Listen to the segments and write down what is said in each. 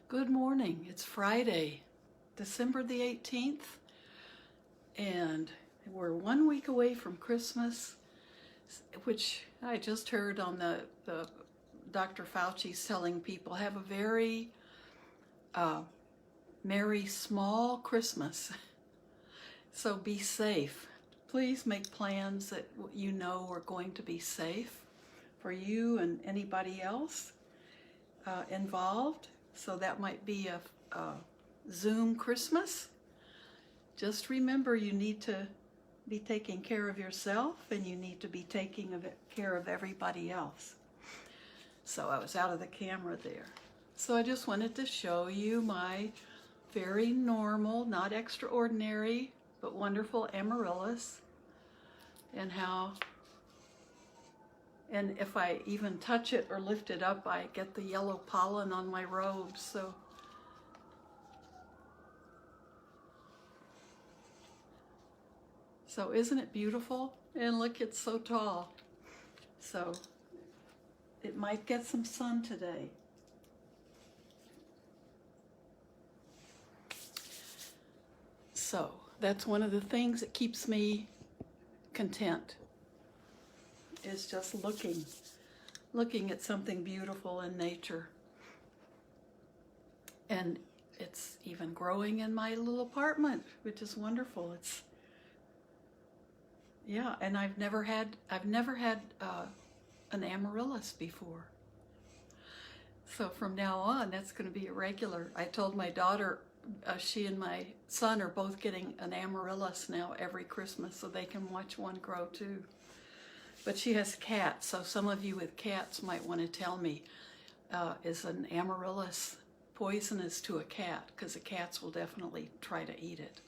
Good morning. It's Friday, December the 18th, and we're 1 week away from Christmas, which I just heard on the Dr. Fauci's telling people have a very merry, small Christmas. So be safe. Please make plans that you know are going to be safe for you and anybody else involved. So that might be a Zoom Christmas. Just remember you need to be taking care of yourself and you need to be taking care of everybody else. So I was out of the camera there. So I just wanted to show you my very normal, not extraordinary, but wonderful amaryllis, and if I even touch it or lift it up, I get the yellow pollen on my robes. So isn't it beautiful? And look, it's so tall. So it might get some sun today. So that's one of the things that keeps me content, is just looking at something beautiful in nature. And it's even growing in my little apartment, which is wonderful. And I've never had an amaryllis before. So from now on, that's going to be a regular. I told my daughter, she and my son are both getting an amaryllis now every Christmas, so they can watch one grow too. But she has cats, so some of you with cats might want to tell me, is an amaryllis poisonous to a cat? Because the cats will definitely try to eat it.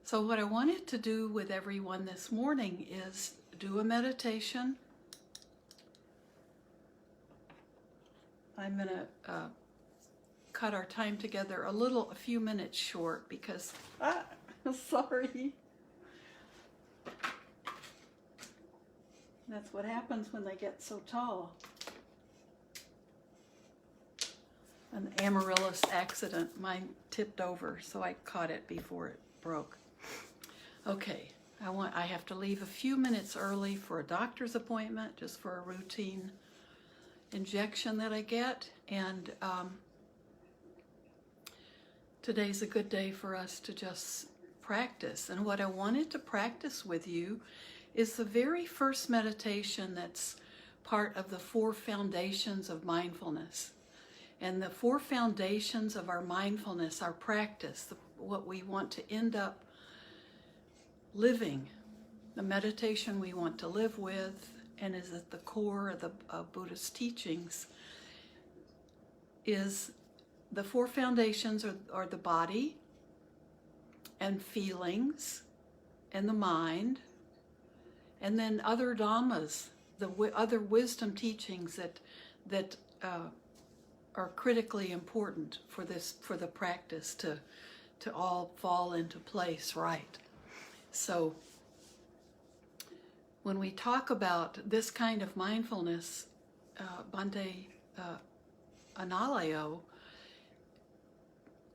So what I wanted to do with everyone this morning is do a meditation. I'm going to cut our time together a few minutes short because, sorry. That's what happens when they get so tall. An amaryllis accident. Mine tipped over, so I caught it before it broke. Okay, I have to leave a few minutes early for a doctor's appointment, just for a routine injection that I get. And today's a good day for us to just practice. And what I wanted to practice with you is the very first meditation that's part of the 4 foundations of mindfulness. And the 4 foundations of our mindfulness, our practice, what we want to end up living, the meditation we want to live with, and is at the core of the Buddhist teachings, is the 4 foundations are the body and feelings and the mind, and then other dhammas, the other wisdom teachings that are critically important for the practice to all fall into place right. So when we talk about this kind of mindfulness, Bhante Analayo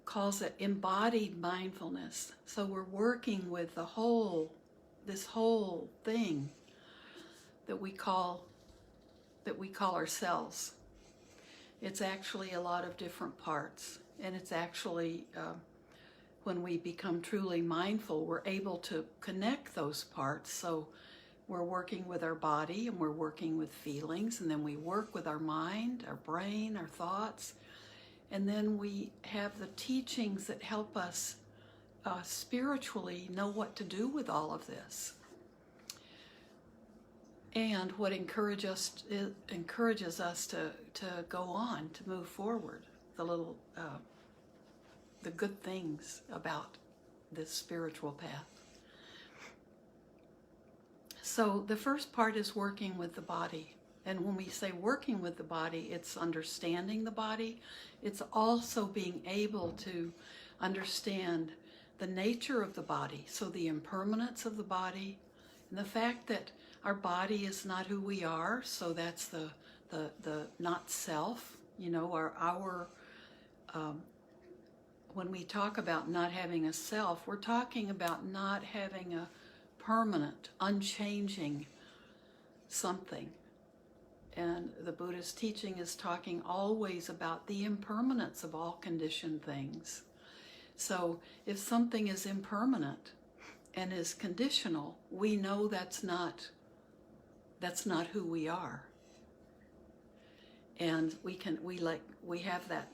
calls it embodied mindfulness. So we're working with this whole thing that we call ourselves. It's actually a lot of different parts, and it's actually when we become truly mindful, we're able to connect those parts. So we're working with our body, and we're working with feelings, and then we work with our mind, our brain, our thoughts, and then we have the teachings that help us spiritually know what to do with all of this. And what encourages us to go on, to move forward, the good things about this spiritual path. So the first part is working with the body. And when we say working with the body, it's understanding the body. It's also being able to understand the nature of the body, so the impermanence of the body, and the fact that our body is not who we are, so that's the not self, our when we talk about not having a self, we're talking about not having a permanent, unchanging something. And the Buddha's teaching is talking always about the impermanence of all conditioned things. So if something is impermanent and is conditional, we know that's not who we are. And we have that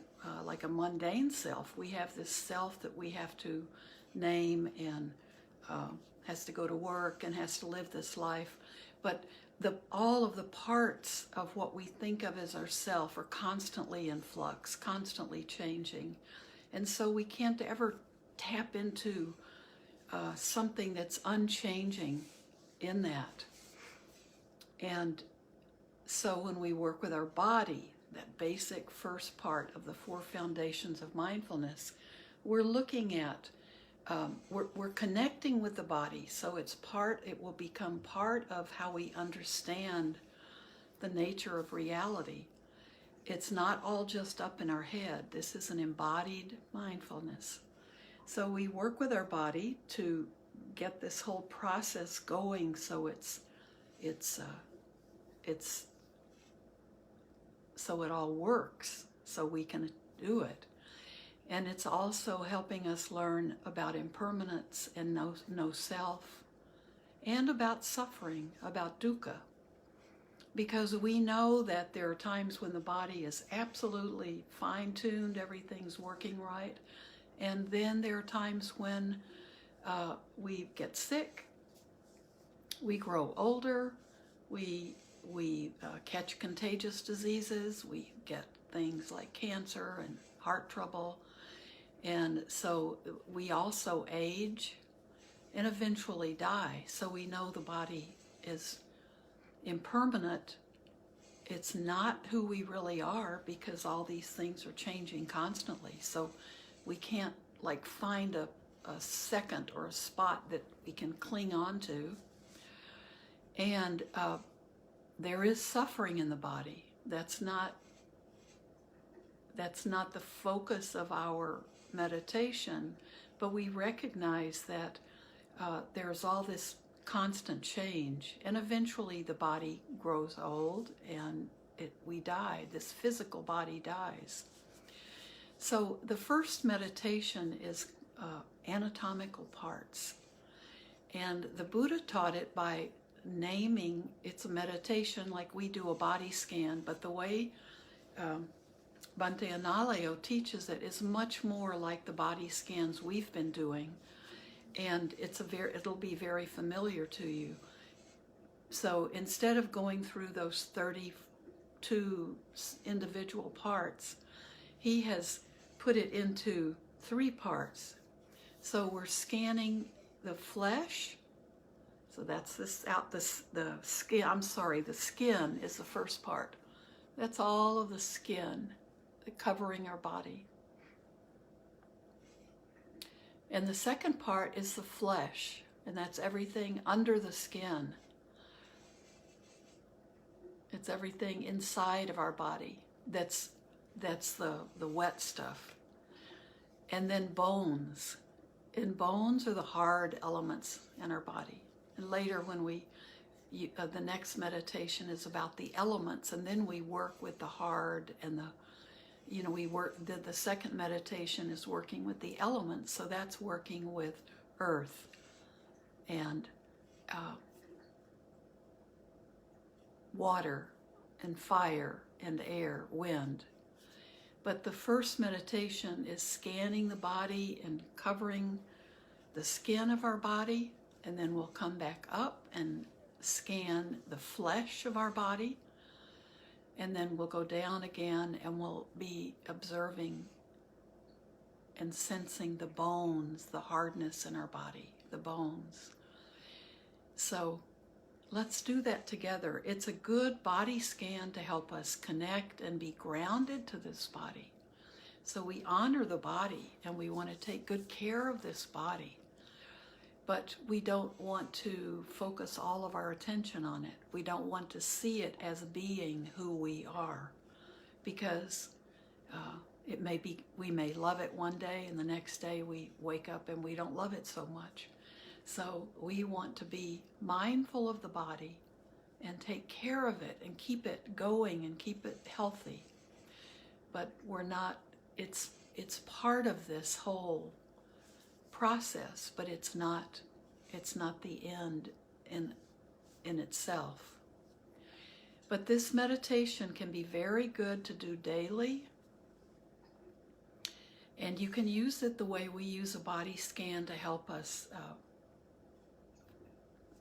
like a mundane self. We have this self that we have to name and has to go to work and has to live this life. But all of the parts of what we think of as ourself are constantly in flux, constantly changing. And so we can't ever tap into something that's unchanging in that. And so when we work with our body, that basic first part of the 4 foundations of mindfulness, we're looking at, we're connecting with the body. So it will become part of how we understand the nature of reality. It's not all just up in our head. This is an embodied mindfulness. So we work with our body to get this whole process going so so it all works, so we can do it. And it's also helping us learn about impermanence and no self, and about suffering, about dukkha. Because we know that there are times when the body is absolutely fine-tuned, everything's working right, and then there are times when we get sick, we grow older, we catch contagious diseases, we get things like cancer and heart trouble, and so we also age and eventually die. So we know the body is impermanent. It's not who we really are because all these things are changing constantly. So we can't like find a second or a spot that we can cling on to. And there is suffering in the body. That's not the focus of our meditation, but we recognize that there's all this constant change, and eventually the body grows old and we die. This physical body dies. So the first meditation is anatomical parts, and the Buddha taught it by naming. It's a meditation like we do a body scan, but the way Bhante Analayo teaches it is much more like the body scans we've been doing, and it'll be very familiar to you. So instead of going through those 32 individual parts, he has put it into 3 parts. So we're scanning the flesh. So that's the skin. The skin is the first part. That's all of the skin covering our body. And the second part is the flesh, and that's everything under the skin. It's everything inside of our body. That's the wet stuff. And then bones. And bones are the hard elements in our body. And later when the next meditation is about the elements, and then we work with the hard and the second meditation is working with the elements, so that's working with earth and water and fire and air, wind. But the first meditation is scanning the body and covering the skin of our body, and then we'll come back up and scan the flesh of our body, and then we'll go down again and we'll be observing and sensing the bones, the hardness in our body, the bones. So let's do that together. It's a good body scan to help us connect and be grounded to this body. So we honor the body and we want to take good care of this body. But we don't want to focus all of our attention on it. We don't want to see it as being who we are, because we may love it one day, and the next day we wake up and we don't love it so much. So we want to be mindful of the body and take care of it and keep it going and keep it healthy. But it's part of this whole process, but it's not the end in itself. But this meditation can be very good to do daily. And you can use it the way we use a body scan to help us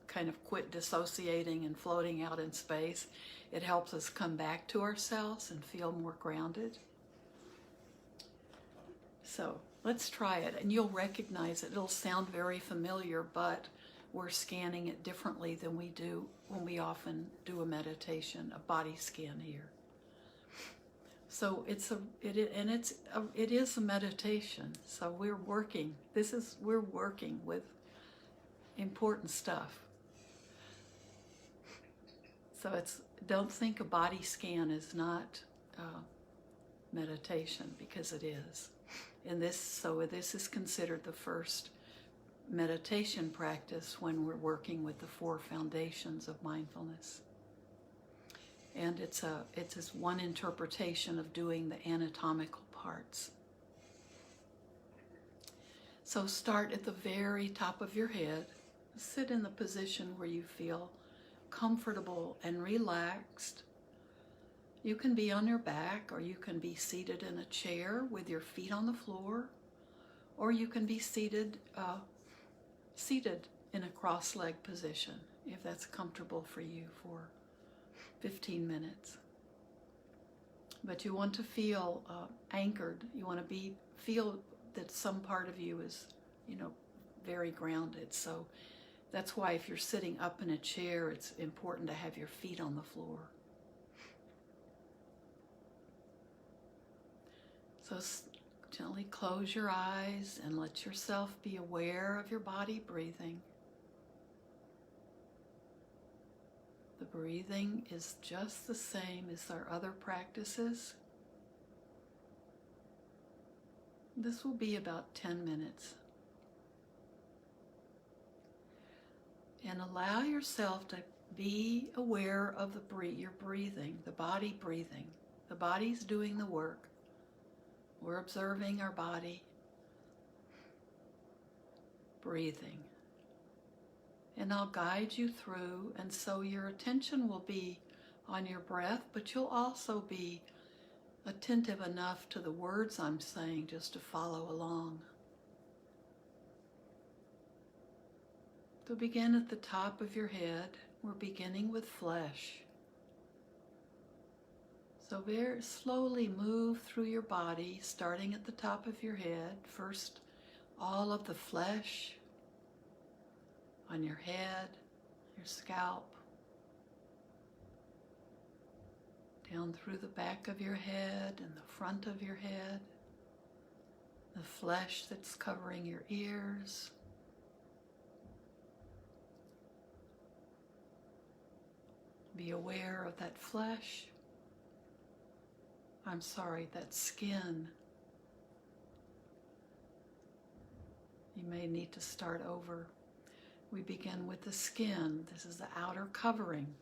kind of quit dissociating and floating out in space. It helps us come back to ourselves and feel more grounded. So let's try it, and you'll recognize it. It'll sound very familiar, but we're scanning it differently than we do when we often do a meditation, a body scan here. So it is a meditation. So we're working with important stuff. So don't think a body scan is not meditation, because it is. This is considered the first meditation practice when we're working with the 4 foundations of mindfulness. And it's one interpretation of doing the anatomical parts. So start at the very top of your head. Sit in the position where you feel comfortable and relaxed. You can be on your back, or you can be seated in a chair with your feet on the floor, or you can be seated in a cross-legged position, if that's comfortable for you, for 15 minutes. But you want to feel anchored. You want to feel that some part of you is, very grounded. So that's why if you're sitting up in a chair, it's important to have your feet on the floor. So gently close your eyes and let yourself be aware of your body breathing. The breathing is just the same as our other practices. This will be about 10 minutes. And allow yourself to be aware of your breathing, the body breathing. The body's doing the work. We're observing our body breathing. And I'll guide you through, and so your attention will be on your breath, but you'll also be attentive enough to the words I'm saying just to follow along. So begin at the top of your head. We're beginning with flesh. So very slowly move through your body, starting at the top of your head. First, all of the flesh on your head, your scalp, down through the back of your head and the front of your head, the flesh that's covering your ears, be aware of that flesh. That skin. You may need to start over. We begin with the skin. This is the outer covering.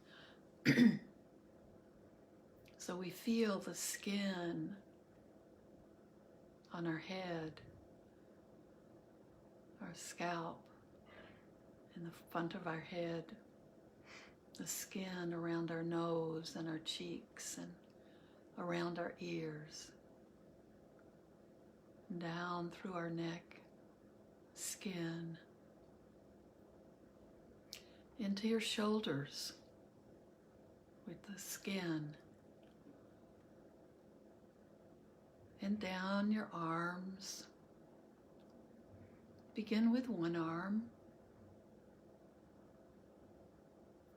So we feel the skin on our head, our scalp, in the front of our head, the skin around our nose and our cheeks and around our ears, down through our neck, skin, into your shoulders with the skin, and down your arms. Begin with one arm.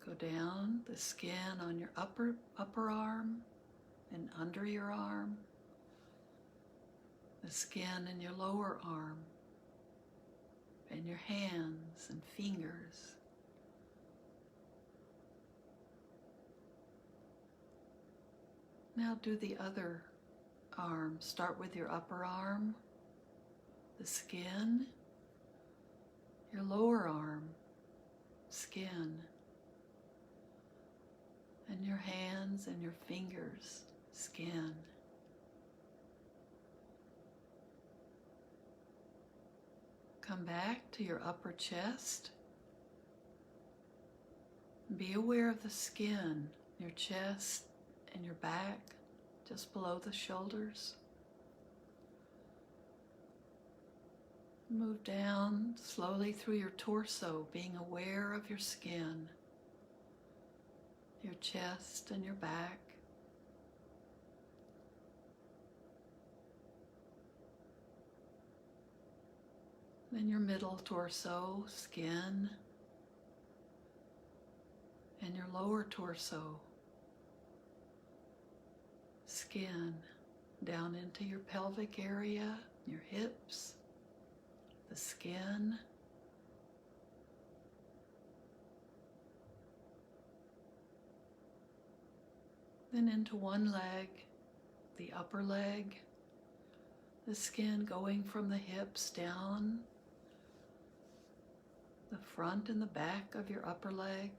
Go down the skin on your upper arm and under your arm, the skin in your lower arm, and your hands and fingers. Now do the other arm. Start with your upper arm, the skin, your lower arm, skin, and your hands and your fingers, skin. Come back to your upper chest. Be aware of the skin, your chest and your back, just below the shoulders. Move down slowly through your torso, being aware of your skin, your chest and your back. Then your middle torso, skin, and your lower torso, skin, down into your pelvic area, your hips, the skin, then into one leg, the upper leg, the skin going from the hips down, the front and the back of your upper leg,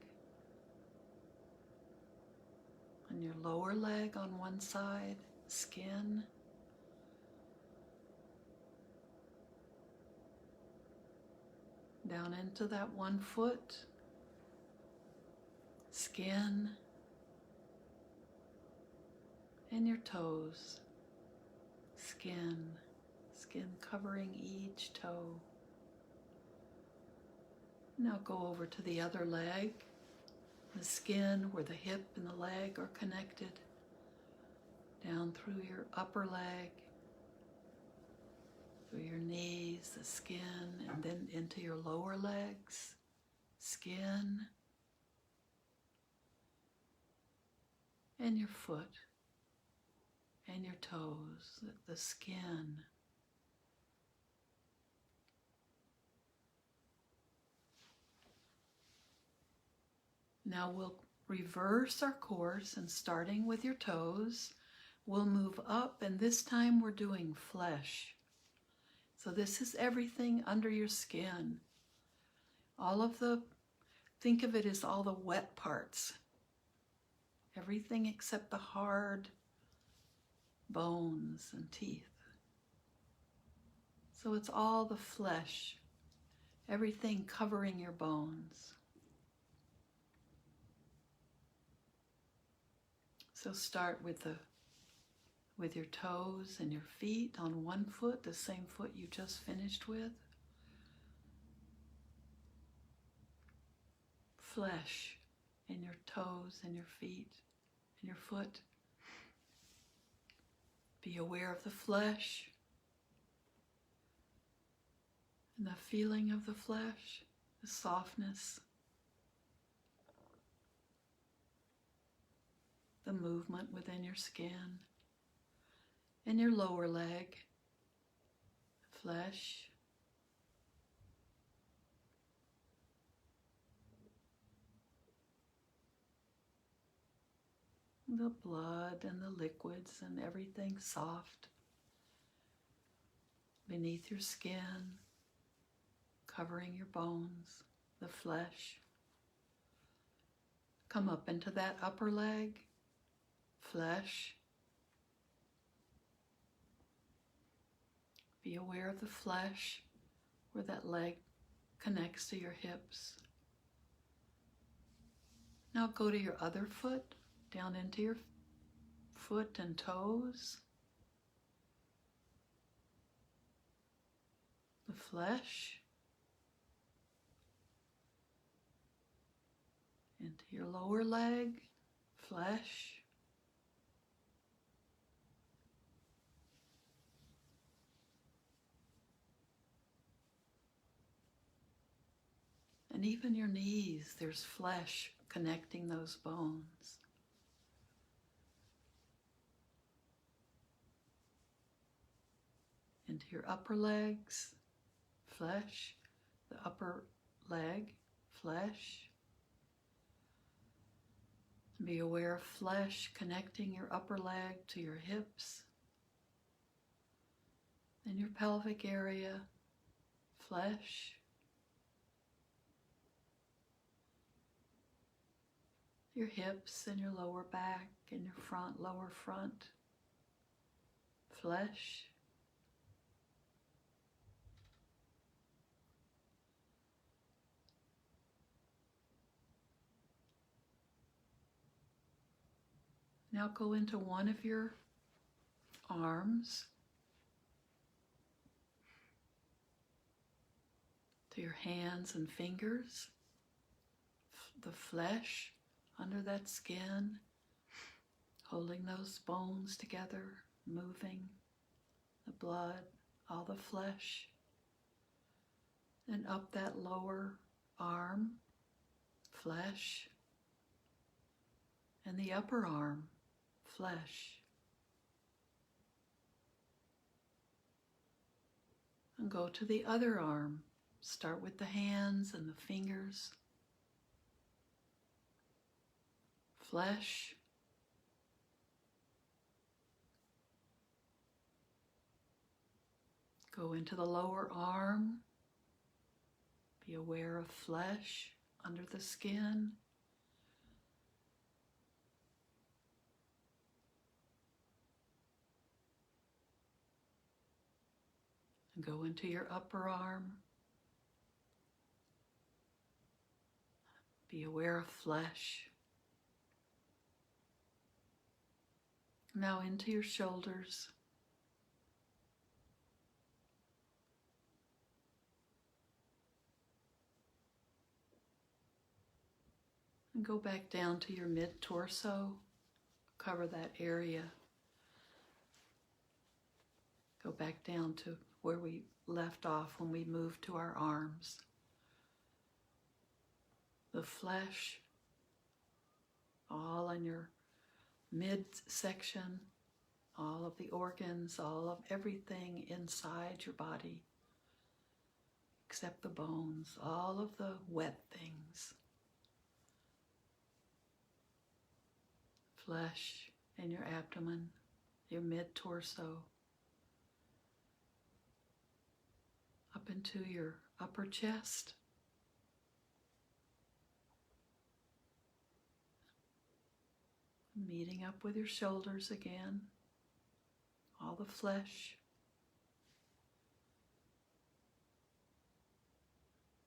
and your lower leg on one side, skin, down into that one foot, skin, and your toes, skin covering each toe. Now go over to the other leg, the skin where the hip and the leg are connected, down through your upper leg, through your knees, the skin, and then into your lower legs, skin, and your foot, and your toes, the skin. Now we'll reverse our course, and starting with your toes, we'll move up, and this time we're doing flesh. So this is everything under your skin. Think of it as all the wet parts. Everything except the hard bones and teeth. So it's all the flesh, everything covering your bones. So start with your toes and your feet on one foot, the same foot you just finished with. Flesh in your toes and your feet and your foot. Be aware of the flesh and the feeling of the flesh, the softness, the movement within your skin. And your lower leg, flesh, the blood and the liquids and everything soft beneath your skin, covering your bones, the flesh. Come up into that upper leg, flesh. Be aware of the flesh where that leg connects to your hips. Now go to your other foot, down into your foot and toes. The flesh. Into your lower leg, flesh. And even your knees, there's flesh connecting those bones. Into your upper legs, flesh, the upper leg, flesh. Be aware of flesh connecting your upper leg to your hips, in your pelvic area, flesh, your hips and your lower back and your lower front, flesh, now go into one of your arms, to your hands and fingers, the flesh under that skin, holding those bones together, moving the blood, all the flesh, and up that lower arm, flesh, and the upper arm, flesh. And go to the other arm. Start with the hands and the fingers, flesh, go into the lower arm, be aware of flesh under the skin, and go into your upper arm, be aware of flesh. Now into your shoulders. And go back down to your mid-torso. Cover that area. Go back down to where we left off when we moved to our arms. The flesh, all in your midsection, all of the organs, all of everything inside your body, except the bones, all of the wet things. Flesh in your abdomen, your mid-torso, up into your upper chest, meeting up with your shoulders again, all the flesh,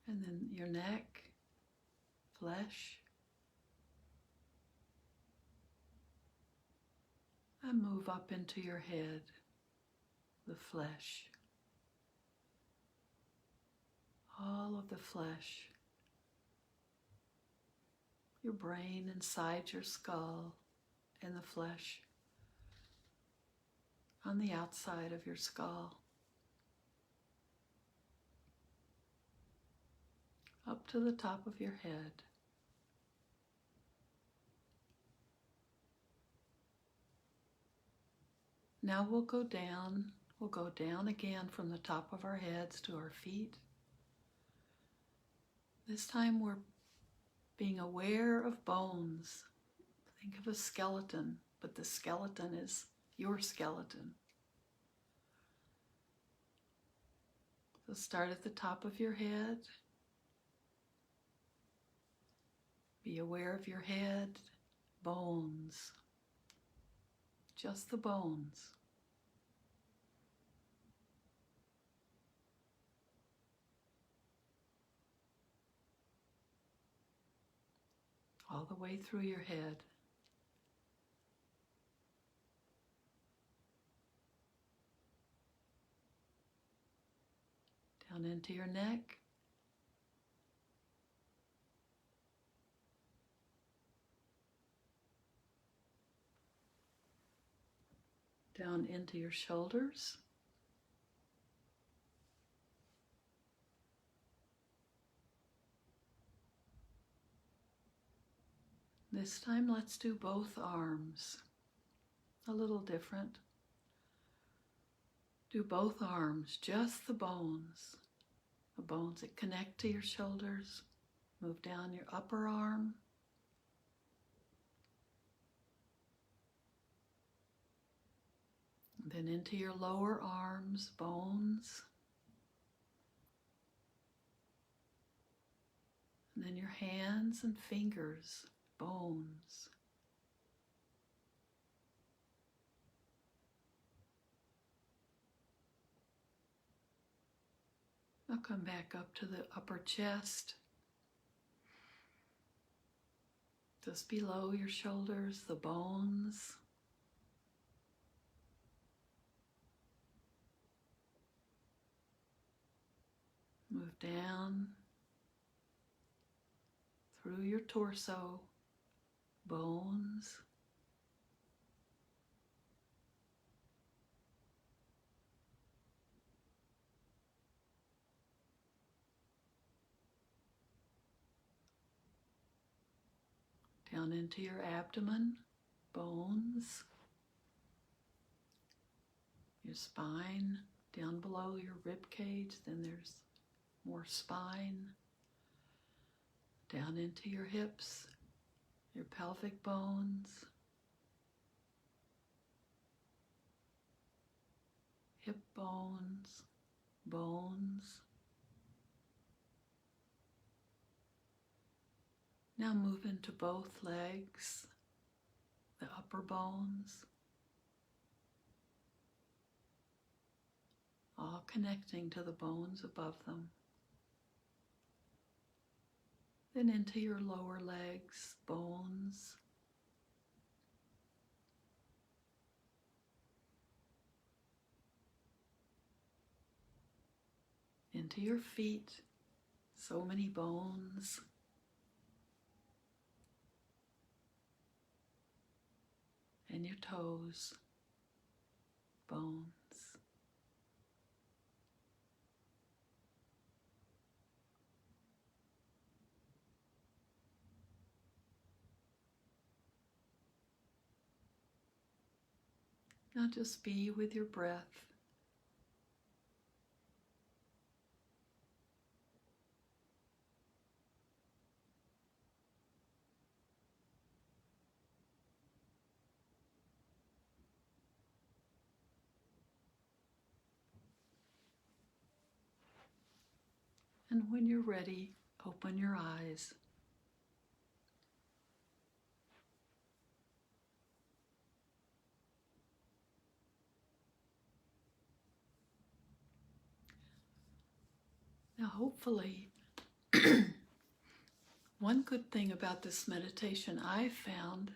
and then your neck, flesh, and move up into your head, the flesh, all of the flesh, your brain inside your skull, and the flesh on the outside of your skull, up to the top of your head. Now we'll go down again from the top of our heads to our feet. This time we're being aware of bones. Think of a skeleton, but the skeleton is your skeleton. So start at the top of your head. Be aware of your head, bones, just the bones. All the way through your head. Down into your neck. Down into your shoulders. This time let's do both arms. A little different. Do both arms, just the bones that connect to your shoulders. Move down your upper arm. Then into your lower arms, bones. And then your hands and fingers, bones. Now come back up to the upper chest. Just below your shoulders, the bones. Move down through your torso, bones. Down into your abdomen, bones. Your spine, down below your rib cage, then there's more spine. Down into your hips, your pelvic bones. Hip bones, bones. Now move into both legs, the upper bones, all connecting to the bones above them. Then into your lower legs, bones. Into your feet, so many bones. And your toes, bones. Now just be with your breath. And when you're ready, open your eyes. Now, hopefully, one good thing about this meditation I've found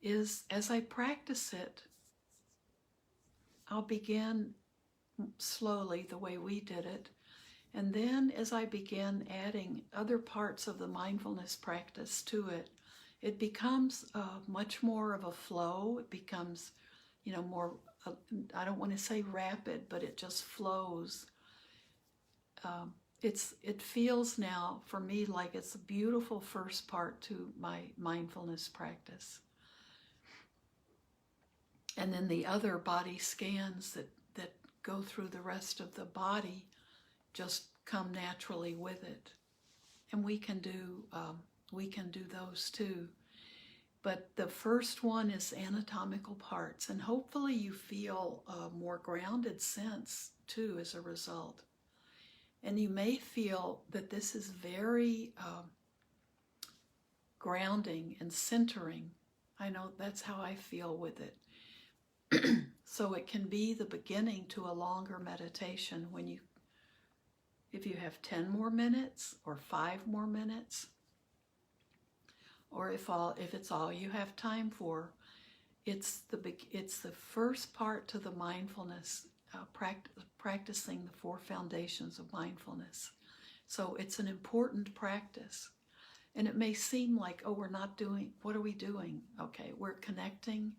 is as I practice it, I'll begin slowly the way we did it. And then as I begin adding other parts of the mindfulness practice to it, it becomes much more of a flow. It becomes, more, I don't want to say rapid, but it just flows. It feels now for me like it's a beautiful first part to my mindfulness practice. And then the other body scans that go through the rest of the body just come naturally with it. And we can do those too. But the first one is anatomical parts, and hopefully you feel a more grounded sense too as a result. And you may feel that this is very grounding and centering. I know that's how I feel with it. So it can be the beginning to a longer meditation if you have 10 more minutes or 5 more minutes, or if it's all you have time for. It's the first part to the mindfulness, practicing the 4 foundations of mindfulness. So it's an important practice. And it may seem like, what are we doing? Okay, we're connecting.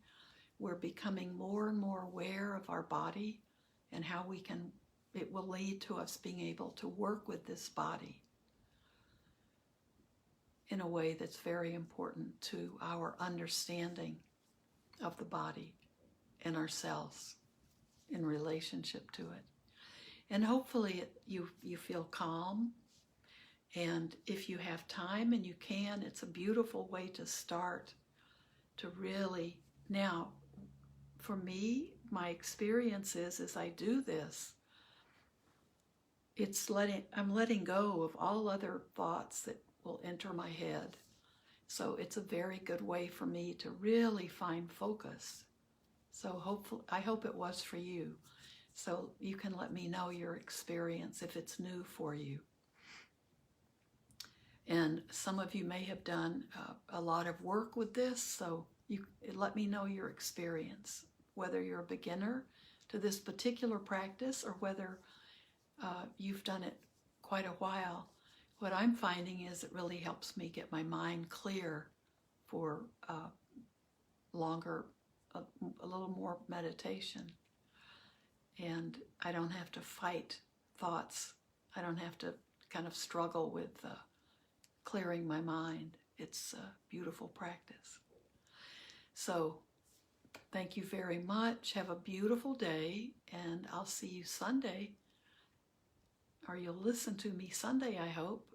We're becoming more and more aware of our body and how it will lead to us being able to work with this body in a way that's very important to our understanding of the body and ourselves in relationship to it. And hopefully you feel calm. And if you have time and you can, it's a beautiful way to start to really. Now, for me, my experience is, as I do this, I'm letting go of all other thoughts that will enter my head. So it's a very good way for me to really find focus. So I hope it was for you. So you can let me know your experience if it's new for you. And some of you may have done a lot of work with this, so you let me know your experience, whether you're a beginner to this particular practice or whether you've done it quite a while. What I'm finding is it really helps me get my mind clear for longer, a little more meditation. And I don't have to fight thoughts. I don't have to kind of struggle with clearing my mind. It's a beautiful practice. So thank you very much. Have a beautiful day, and I'll see you Sunday, or you'll listen to me Sunday, I hope.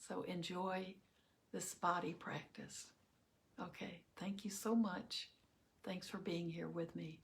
So enjoy this body practice. Okay, thank you so much. Thanks for being here with me.